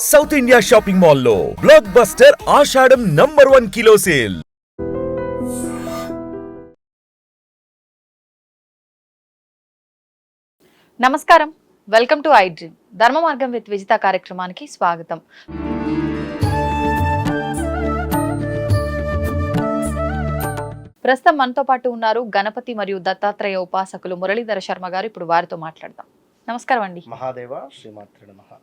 South India shopping మాల్లో block buster ఆషాఢం #1 kilo sale. నమస్కారం, welcome to I dream. ధర్మ మార్గం విత్ విజిత కార్యక్రమానికి స్వాగతం. ప్రస్తుతం మనతో పాటు ఉన్నారు గణపతి మరియు దత్తాత్రేయ ఉపాసకులు మురళీధర శర్మ గారు. ఇప్పుడు వారితో మాట్లాడదాం. నమస్కారం అండి. మహాదేవ శ్రీమాత్రే నమః.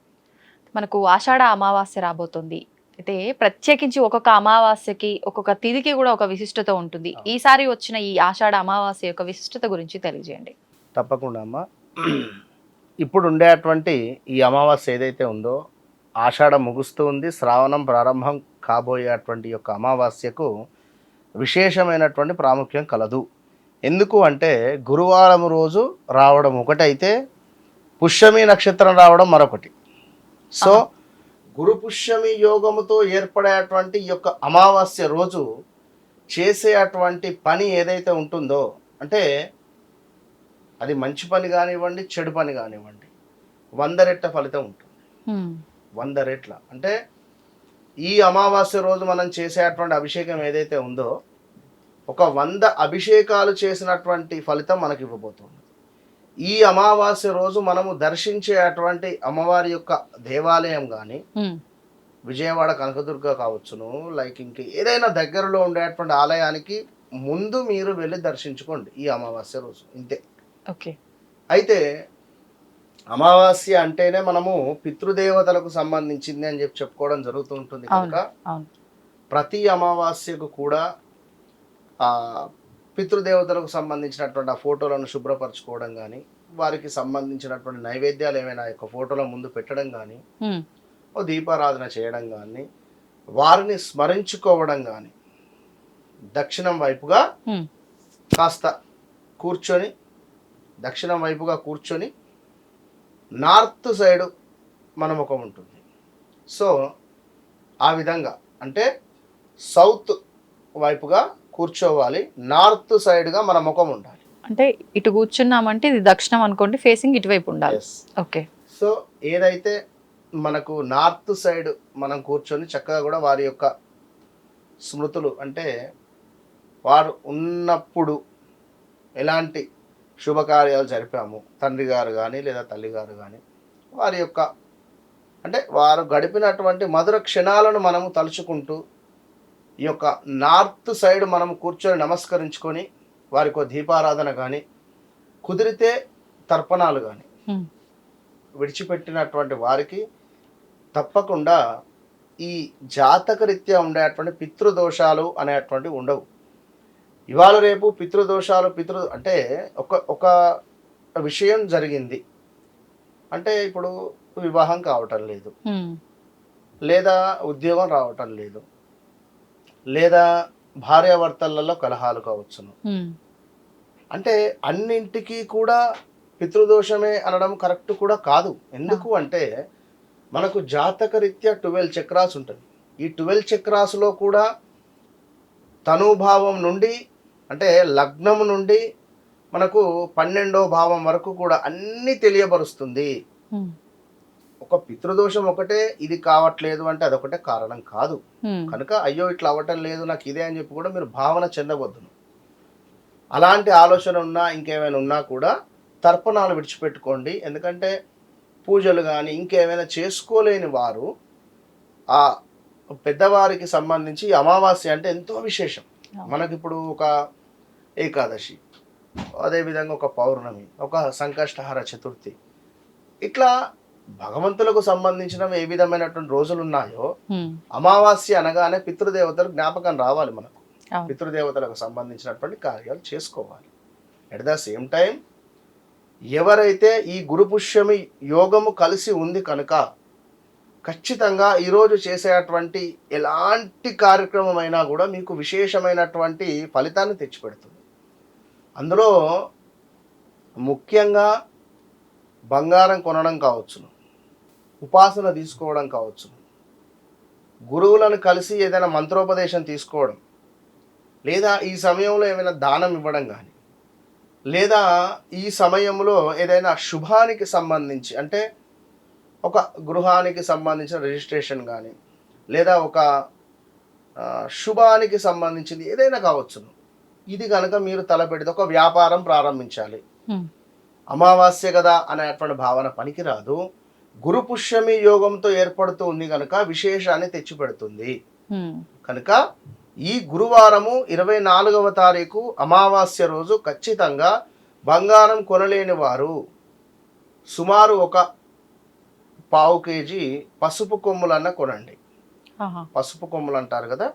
మనకు ఆషాఢ అమావాస్య రాబోతుంది. అయితే ప్రత్యేకించి ఒక్కొక్క అమావాస్యకి ఒక్కొక్క తిథికి కూడా ఒక విశిష్టత ఉంటుంది. ఈసారి వచ్చిన ఈ ఆషాఢ అమావాస్య యొక్క విశిష్టత గురించి తెలియజేయండి. తప్పకుండా అమ్మ. ఇప్పుడు ఉండేటువంటి ఈ అమావాస్య ఏదైతే ఉందో, ఆషాఢం ముగుస్తూ ఉంది, శ్రావణం ప్రారంభం కాబోయేటువంటి యొక్క అమావాస్యకు విశేషమైనటువంటి ప్రాముఖ్యం కలదు. ఎందుకు అంటే గురువారం రోజు రావడం ఒకటైతే పుష్యమి నక్షత్రం రావడం మరొకటి. సో గురు పుష్యమి యోగముతో ఏర్పడేటువంటి ఈ యొక్క అమావాస్య రోజు చేసేటువంటి పని ఏదైతే ఉంటుందో, అంటే అది మంచి పని కానివ్వండి, చెడు పని కానివ్వండి, 100 రెట్ల ఫలితం ఉంటుంది. 100 రెట్ల అంటే ఈ అమావాస్య రోజు మనం చేసేటువంటి అభిషేకం ఏదైతే ఉందో, ఒక 100 అభిషేకాలు చేసినటువంటి ఫలితం మనకి ఇవ్వబోతుంది. ఈ అమావాస్య రోజు మనము దర్శించేటువంటి అమ్మవారి యొక్క దేవాలయం కానీ, విజయవాడ కనకదుర్గ కావచ్చును, లైక్ ఇంక ఏదైనా దగ్గరలో ఉండేటువంటి ఆలయానికి ముందు మీరు వెళ్ళి దర్శించుకోండి ఈ అమావాస్య రోజు. ఇంతే. ఓకే. అయితే అమావాస్య అంటేనే మనము పితృదేవతలకు సంబంధించింది అని చెప్పుకోవడం జరుగుతూ ఉంటుంది కనుక ప్రతి అమావాస్యకు కూడా పితృదేవతలకు సంబంధించినటువంటి ఆ ఫోటోలను శుభ్రపరచుకోవడం కానీ, వారికి సంబంధించినటువంటి నైవేద్యాలు ఏమైనా యొక్క ఫోటోల ముందు పెట్టడం కానీ, ఓ దీపారాధన చేయడం కానీ, వారిని స్మరించుకోవడం కానీ, దక్షిణం వైపుగా కాస్త కూర్చొని, దక్షిణం వైపుగా కూర్చొని నార్త్ సైడ్ మన ముఖం ఉంటుంది. సో ఆ విధంగా అంటే సౌత్ వైపుగా కూర్చోవాలి, నార్త్ సైడ్గా మన ముఖం ఉండాలి. అంటే ఇటు కూర్చున్నామంటే ఇది దక్షిణం అనుకోండి, ఫేసింగ్ ఇటువైపు ఉండాలి. ఓకే. సో ఏదైతే మనకు నార్త్ సైడ్ మనం కూర్చొని చక్కగా కూడా వారి యొక్క స్మృతులు, అంటే వారు ఉన్నప్పుడు ఎలాంటి శుభకార్యాలు జరిపాము, తండ్రి గారు కానీ లేదా తల్లి గారు కానీ, వారి యొక్క అంటే వారు గడిపినటువంటి మధుర క్షణాలను మనము తలుచుకుంటూ ఈ యొక్క నార్త్ సైడ్ మనము కూర్చొని నమస్కరించుకొని వారికి ఒక దీపారాధన కానీ, కుదిరితే తర్పణాలు కానీ విడిచిపెట్టినటువంటి వారికి తప్పకుండా ఈ జాతకరీత్యా ఉండేటువంటి పితృదోషాలు అనేటువంటివి ఉండవు. ఇవాళ రేపు పితృదోషాలు అంటే ఒక విషయం జరిగింది అంటే, ఇప్పుడు వివాహం కావటం లేదు, లేదా ఉద్యోగం రావటం లేదు, లేదా భార్యాభర్తలలో కలహాలు కావచ్చును. అంటే అన్నింటికీ కూడా పితృదోషమే అనడం కరెక్ట్ కూడా కాదు. ఎందుకు అంటే మనకు జాతక రీత్యా 12 చక్రాస్ ఉంటుంది. ఈ 12 చక్రాస్లో కూడా తనుభావం నుండి, అంటే లగ్నం నుండి మనకు 12వ భావం వరకు కూడా అన్నీ తెలియబరుస్తుంది. ఒక పితృదోషం ఒకటే ఇది కావట్లేదు అంటే అదొకటే కారణం కాదు. కనుక అయ్యో ఇట్లా అవ్వటం లేదు నాకు ఇదే అని చెప్పి కూడా మీరు భావన చెందవద్దును. అలాంటి ఆలోచన ఉన్నా ఇంకేమైనా ఉన్నా కూడా తర్పణాలు విడిచిపెట్టుకోండి. ఎందుకంటే పూజలు కానీ ఇంకేమైనా చేసుకోలేని వారు ఆ పెద్దవారికి సంబంధించి అమావాస్య అంటే ఎంతో విశేషం. మనకిప్పుడు ఒక ఏకాదశి, అదేవిధంగా ఒక పౌర్ణమి, ఒక సంకష్టహార చతుర్థి, ఇట్లా భగవంతులకు సంబంధించిన ఏ విధమైనటువంటి రోజులు ఉన్నాయో, అమావాస్య అనగానే పితృదేవతలు జ్ఞాపకం రావాలి మనకు. పితృదేవతలకు సంబంధించినటువంటి కార్యాలు చేసుకోవాలి. ఎట్ ద సేమ్ టైం ఎవరైతే ఈ గురు పుష్యమి యోగము కలిసి ఉంది కనుక ఖచ్చితంగా ఈరోజు చేసేటువంటి ఎలాంటి కార్యక్రమం అయినా కూడా మీకు విశేషమైనటువంటి ఫలితాన్ని తెచ్చిపెడుతుంది. అందులో ముఖ్యంగా బంగారం కొనడం కావచ్చును, ఉపాసన తీసుకోవడం కావచ్చును, గురువులను కలిసి ఏదైనా మంత్రోపదేశం తీసుకోవడం, లేదా ఈ సమయంలో ఏమైనా దానం ఇవ్వడం కానీ, లేదా ఈ సమయంలో ఏదైనా శుభానికి సంబంధించి అంటే ఒక గృహానికి సంబంధించిన రిజిస్ట్రేషన్ కానీ లేదా ఒక శుభానికి సంబంధించింది ఏదైనా కావచ్చును. ఇది కనుక మీరు తలపెడితే ఒక వ్యాపారం ప్రారంభించాలి, అమావాస్య కదా అనేటువంటి భావన పనికిరాదు. గురు పుష్యమి యోగంతో ఏర్పడుతూ ఉంది కనుక విశేషాన్ని తెచ్చిపెడుతుంది. కనుక ఈ గురువారము 24వ తారీఖు అమావాస్య రోజు ఖచ్చితంగా బంగారం కొనలేని వారు సుమారు ఒక 1/4 kg పసుపు కొమ్ములన్న కొనండి. పసుపు కొమ్ములు అంటారు కదా,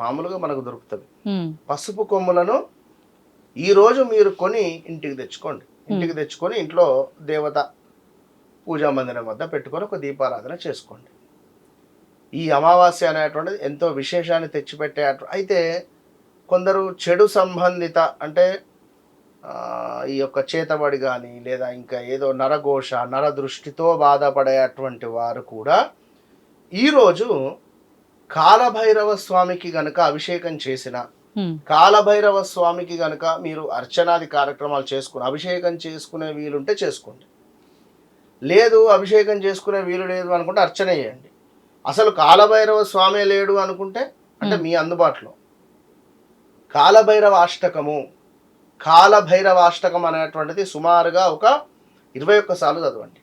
మామూలుగా మనకు దొరుకుతుంది. పసుపు కొమ్ములను ఈరోజు మీరు కొని ఇంటికి తెచ్చుకోండి. ఇంటికి తెచ్చుకొని ఇంట్లో దేవత పూజా మందిరం వద్ద పెట్టుకొని ఒక దీపారాధన చేసుకోండి. ఈ అమావాస్య అనేటువంటిది ఎంతో విశేషాన్ని తెచ్చిపెట్టే. అయితే కొందరు చెడు సంబంధిత అంటే ఈ యొక్క చేతబడి కానీ లేదా ఇంకా ఏదో నరఘోష నరదృష్టితో బాధపడేటువంటి వారు కూడా ఈరోజు కాలభైరవ స్వామికి గనక అభిషేకం చేసిన, కాలభైరవ స్వామికి గనక మీరు అర్చనాది కార్యక్రమాలు చేసుకుని అభిషేకం చేసుకునే వీలుంటే చేసుకోండి. లేదు అభిషేకం చేసుకునే వీలు లేదు అనుకుంటే అర్చన చేయండి. అసలు కాలభైరవ స్వామి లేడు అనుకుంటే అంటే మీ అందుబాటులో కాలభైరవ అష్టకం అనేటువంటిది సుమారుగా ఒక 21 సార్లు చదవండి.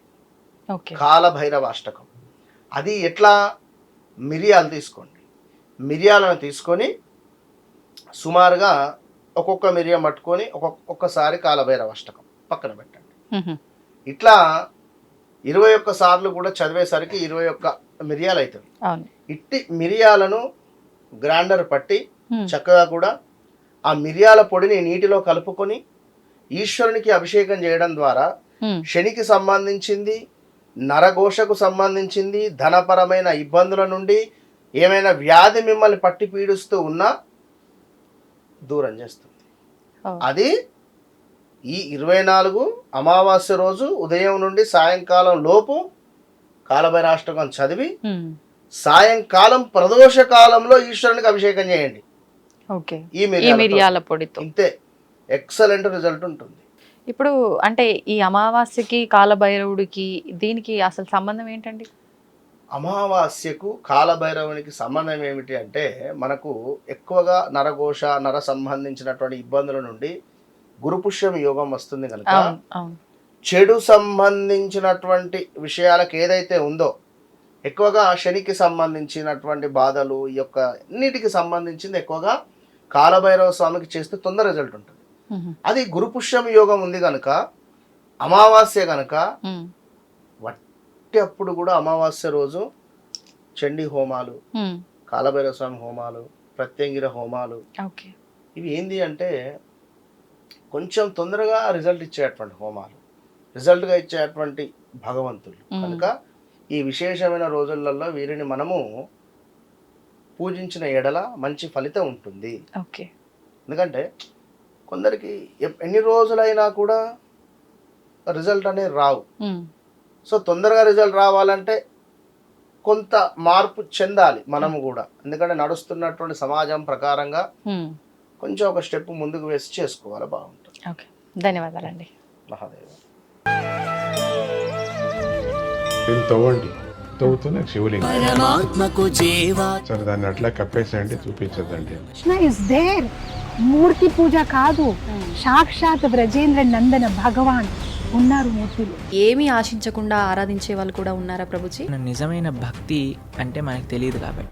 కాలభైరవ అష్టకం అది ఎట్లా, మిరియాలు తీసుకోండి. మిరియాలను తీసుకొని సుమారుగా ఒక్కొక్క మిరియం పట్టుకొని ఒక్కొక్కసారి కాలభైరవ అష్టకం పక్కన పెట్టండి. ఇట్లా 21 సార్లు కూడా చదివేసరికి 21 మిరియాలు అవుతుంది. ఇట్టి మిరియాలను గ్రైండర్ పట్టి చక్కగా కూడా ఆ మిరియాల పొడిని నీటిలో కలుపుకొని ఈశ్వరునికి అభిషేకం చేయడం ద్వారా శనికి సంబంధించింది, నరఘోషకు సంబంధించింది, ధనపరమైన ఇబ్బందుల నుండి ఏమైనా వ్యాధి మిమ్మల్ని పట్టి పీడిస్తూ ఉన్నా దూరం చేస్తుంది. అది ఈ 24 అమావాస్య రోజు ఉదయం నుండి సాయంకాలం లోపు కాలభైరాష్టకం చదివి సాయంకాలం ప్రదోష కాలంలో ఈశ్వరునికి అభిషేకం చేయండి. ఈ మిరియాల పొడితో ఇంతే ఎక్సలెంట్ రిజల్ట్ ఉంటుంది. ఇప్పుడు అంటే ఈ అమావాస్యకి కాలభైరవుడికి దీనికి అసలు సంబంధం ఏంటండి? అమావాస్యకు కాలభైరవునికి సంబంధం ఏమిటి అంటే మనకు ఎక్కువగా నరఘోష నర సంబంధించినటువంటి ఇబ్బందుల నుండి గురుపుష్యం యోగం వస్తుంది కనుక చెడు సంబంధించినటువంటి విషయాలకు ఏదైతే ఉందో ఎక్కువగా శనికి సంబంధించినటువంటి బాధలు ఈ యొక్క అన్నిటికి సంబంధించింది ఎక్కువగా కాలభైరవ స్వామికి చేస్తే తొందర రిజల్ట్ ఉంటుంది. అది గురుపుష్యం యోగం ఉంది కనుక అమావాస్య కనుక వట్టి అప్పుడు కూడా అమావాస్య రోజు చండీ హోమాలు, కాలభైరవ స్వామి హోమాలు, ప్రత్యంగిర హోమాలు, ఇవి ఏంది అంటే కొంచెం తొందరగా రిజల్ట్ ఇచ్చేటువంటి హోమాలు, రిజల్ట్గా ఇచ్చేటువంటి భగవంతులు కనుక ఈ విశేషమైన రోజులలో వీరిని మనము పూజించిన ఎడల మంచి ఫలితం ఉంటుంది. ఎందుకంటే కొందరికి ఎన్ని రోజులైనా కూడా రిజల్ట్ అనేది రావు. సో తొందరగా రిజల్ట్ రావాలంటే కొంత మార్పు చెందాలి మనము కూడా. ఎందుకంటే నడుస్తున్నటువంటి సమాజం ప్రకారంగా కొంచెం ఒక స్టెప్ ముందుకు వేసి చేసుకోవాలి, బాగుంటుంది. ధన్యవాదాలండి. మహాదేవ. తవ్వండి, తవ్వుతున్న శివలింగం సరే దాన్ని అట్లా కప్పేసేయండి, చూపించదండి. మూర్తి పూజ కాదు, సాక్షాత్ బ్రజేంద్ర నందన భగవాన్ ఉన్నారు మూర్తులు. ఏమీ ఆశించకుండా ఆరాధించే వాళ్ళు కూడా ఉన్నారా ప్రభుజీ? నిజమైన భక్తి అంటే మనకు తెలియదు కాబట్టి